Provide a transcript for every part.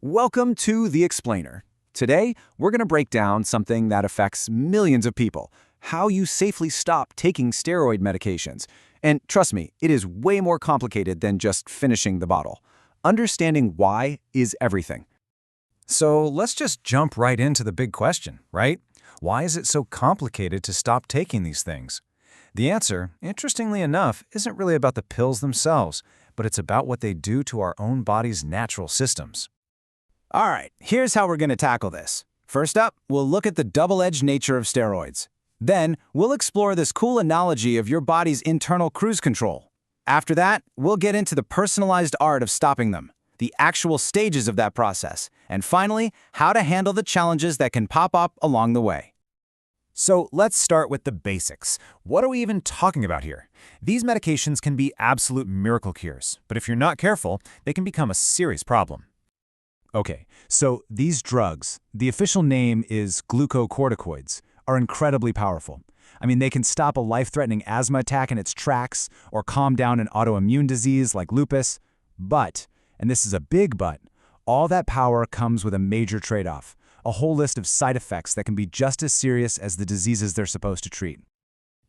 Welcome to The Explainer. Today, we're going to break down something that affects millions of people, how you safely stop taking steroid medications. And trust me, it is way more complicated than just finishing the bottle. Understanding why is everything. So let's just jump right into the big question, right? Why is it so complicated to stop taking these things? The answer, interestingly enough, isn't really about the pills themselves, but it's about what they do to our own body's natural systems. All right, here's how we're going to tackle this. First up, we'll look at the double-edged nature of steroids. Then, we'll explore this cool analogy of your body's internal cruise control. After that, we'll get into the personalized art of stopping them, the actual stages of that process, and finally, how to handle the challenges that can pop up along the way. So let's start with the basics. What are we even talking about here? These medications can be absolute miracle cures, but if you're not careful, they can become a serious problem. Okay, so these drugs, the official name is glucocorticoids, are incredibly powerful. I mean, they can stop a life-threatening asthma attack in its tracks or calm down an autoimmune disease like lupus. But, and this is a big but, all that power comes with a major trade-off, a whole list of side effects that can be just as serious as the diseases they're supposed to treat.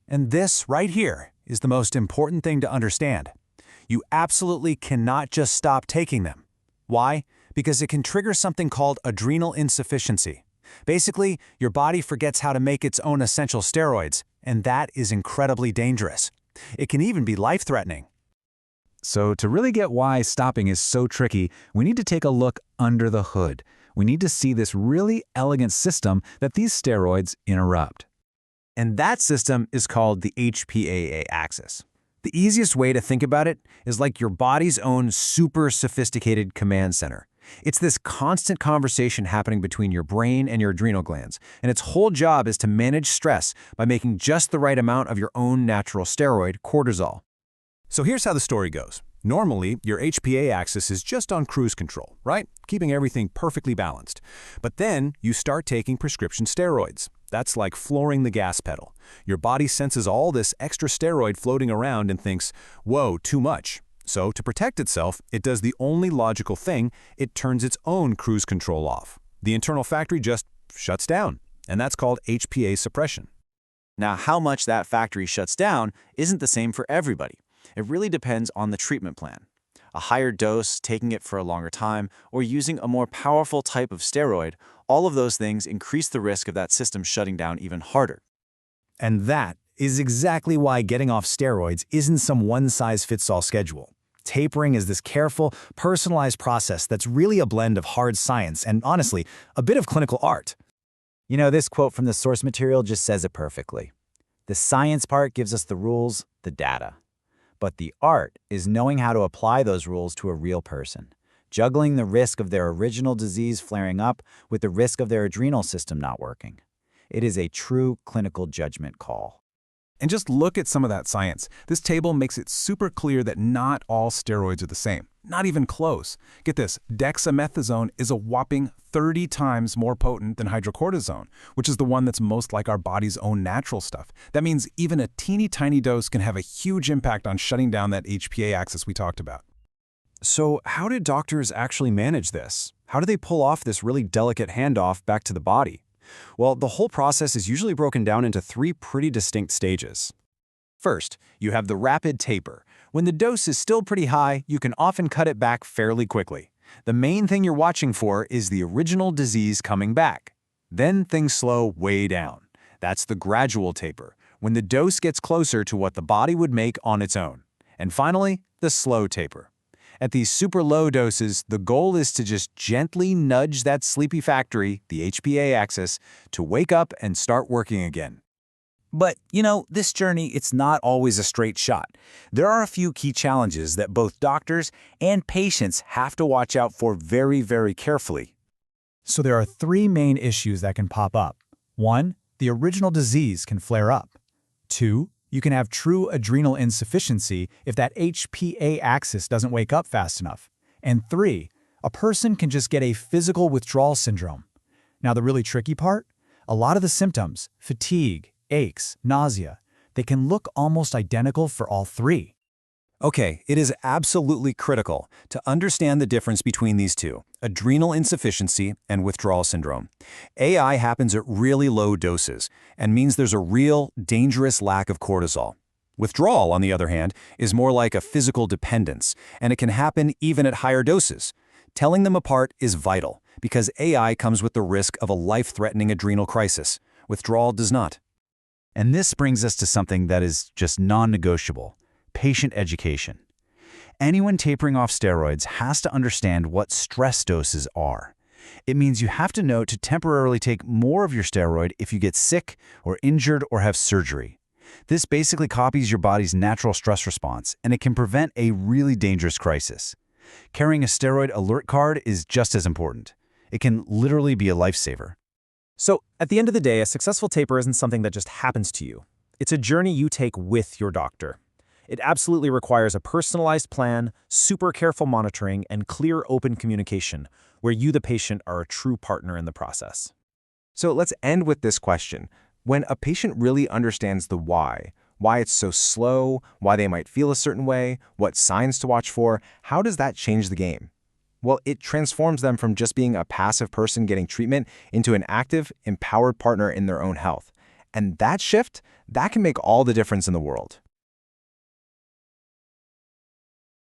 And this right here is the most important thing to understand. You absolutely cannot just stop taking them. Why? Because it can trigger something called adrenal insufficiency. Basically, your body forgets how to make its own essential steroids, and that is incredibly dangerous. It can even be life-threatening. So to really get why stopping is so tricky, we need to take a look under the hood. We need to see this really elegant system that these steroids interrupt. And that system is called the HPA axis. The easiest way to think about it is like your body's own super sophisticated command center. It's this constant conversation happening between your brain and your adrenal glands, and its whole job is to manage stress by making just the right amount of your own natural steroid, cortisol. So here's how the story goes. Normally, your HPA axis is just on cruise control, right? Keeping everything perfectly balanced. But then you start taking prescription steroids. That's like flooring the gas pedal. Your body senses all this extra steroid floating around and thinks, whoa, too much. So to protect itself, it does the only logical thing, it turns its own cruise control off. The internal factory just shuts down, and that's called HPA suppression. Now, how much that factory shuts down isn't the same for everybody. It really depends on the treatment plan. A higher dose, taking it for a longer time, or using a more powerful type of steroid, all of those things increase the risk of that system shutting down even harder. And that is exactly why getting off steroids isn't some one-size-fits-all schedule. Tapering is this careful, personalized process that's really a blend of hard science and, honestly, a bit of clinical art. You know, this quote from the source material just says it perfectly. The science part gives us the rules, the data. But the art is knowing how to apply those rules to a real person, juggling the risk of their original disease flaring up with the risk of their adrenal system not working. It is a true clinical judgment call. And just look at some of that science. This table makes it super clear that not all steroids are the same. Not even close. Get this, dexamethasone is a whopping 30 times more potent than hydrocortisone, which is the one that's most like our body's own natural stuff. That means even a teeny tiny dose can have a huge impact on shutting down that HPA axis we talked about. So how do doctors actually manage this? How do they pull off this really delicate handoff back to the body? Well, the whole process is usually broken down into three pretty distinct stages. First, you have the rapid taper. When the dose is still pretty high, you can often cut it back fairly quickly. The main thing you're watching for is the original disease coming back. Then things slow way down. That's the gradual taper, when the dose gets closer to what the body would make on its own. And finally, the slow taper. At these super low doses, the goal is to just gently nudge that sleepy factory, the HPA axis, to wake up and start working again. But, you know, this journey, it's not always a straight shot. There are a few key challenges that both doctors and patients have to watch out for very, very carefully. So there are three main issues that can pop up. 1, the original disease can flare up. 2, you can have true adrenal insufficiency if that HPA axis doesn't wake up fast enough. And 3, a person can just get a physical withdrawal syndrome. Now, the really tricky part? A lot of the symptoms, fatigue, aches, nausea, they can look almost identical for all three. Okay, it is absolutely critical to understand the difference between these two, adrenal insufficiency and withdrawal syndrome. AI happens at really low doses and means there's a real, dangerous lack of cortisol. Withdrawal, on the other hand, is more like a physical dependence, and it can happen even at higher doses. Telling them apart is vital, because AI comes with the risk of a life-threatening adrenal crisis. Withdrawal does not. And this brings us to something that is just non-negotiable: patient education. Anyone tapering off steroids has to understand what stress doses are. It means you have to know to temporarily take more of your steroid if you get sick or injured or have surgery. This basically copies your body's natural stress response, and it can prevent a really dangerous crisis. Carrying a steroid alert card is just as important. It can literally be a lifesaver. So, at the end of the day, a successful taper isn't something that just happens to you. It's a journey you take with your doctor. It absolutely requires a personalized plan, super careful monitoring, and clear, open communication, where you, the patient, are a true partner in the process. So let's end with this question. When a patient really understands the why it's so slow, why they might feel a certain way, what signs to watch for, how does that change the game? Well, it transforms them from just being a passive person getting treatment into an active, empowered partner in their own health. And that shift, that can make all the difference in the world.